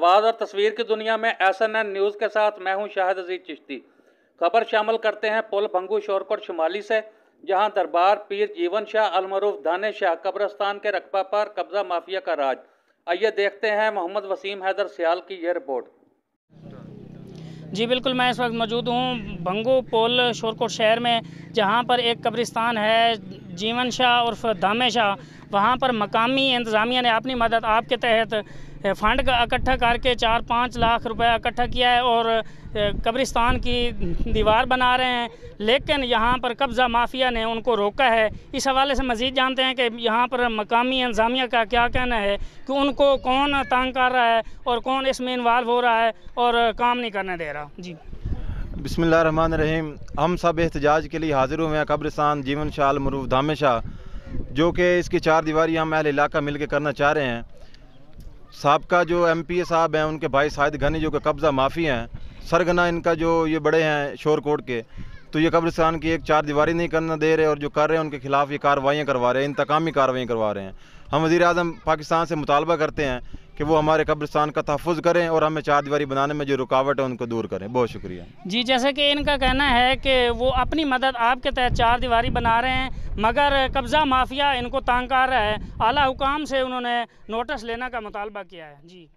आवाज़ और तस्वीर की दुनिया में SNN न्यूज़ के साथ मैं हूं शाहिद अजीज चिश्ती। खबर शामिल करते हैं पुल भंगू शोरकोट शुमाली से, जहां दरबार पीर जीवन शाह अलमरूफ दाने शाह कब्रस्तान के रकबा पर कब्जा माफिया का राज। आइए देखते हैं मोहम्मद वसीम हैदर सियाल की यह रिपोर्ट। जी बिल्कुल, मैं इस वक्त मौजूद हूँ भंगू पुल शोरकोट शहर में, जहाँ पर एक कब्रिस्तान है जीवन शाह उर्फ दामे शाह। वहाँ पर मकामी इंतज़ामिया ने अपनी मदद आपके तहत फ़ंड का इकट्ठा करके 4-5 लाख रुपए इकट्ठा किया है और कब्रिस्तान की दीवार बना रहे हैं, लेकिन यहाँ पर कब्ज़ा माफिया ने उनको रोका है। इस हवाले से मज़ीद जानते हैं कि यहाँ पर मकामी इंतज़ामिया का क्या कहना है कि उनको कौन तंग कर रहा है और कौन इसमें इन्वॉल्व हो रहा है और काम नहीं करने दे रहा। जी बिस्मिल्लाहिर्रहमानिर्रहीम। हम सब एहतजाज के लिए हाजिर हुए हैं कब्रिस्तान जीवन शाह अलमरूफ दामे शाह, जो कि इसकी 4 दीवारी हम अहल इलाका मिल के करना चाह रहे हैं। साबका जो MPA साहब हैं, उनके भाई साहिद गनी जो कि कब्ज़ा माफ़ी हैं, सरगना इनका जो ये बड़े हैं शोरकोट के, तो ये कब्रिस्तान की एक 4 दीवारी नहीं करना दे रहे और जो कर रहे हैं उनके खिलाफ़ ये कार्रवाइयाँ करवा रहे हैं, इंतकामी कार्रवाई करवा रहे हैं। हम वज़ीर-ए-आज़म पाकिस्तान से मुतालबा करते हैं कि वो हमारे कब्रिस्तान का तहफ़्फ़ुज़ करें और हमें 4 दीवारी बनाने में जो रुकावट है उनको दूर करें। बहुत शुक्रिया। जी, जैसे कि इनका कहना है कि वो अपनी मदद आपके तहत 4 दीवारी बना रहे हैं, मगर कब्ज़ा माफिया इनको तंग कर रहा है। आला हुकाम से उन्होंने नोटिस लेने का मुतालबा किया है। जी।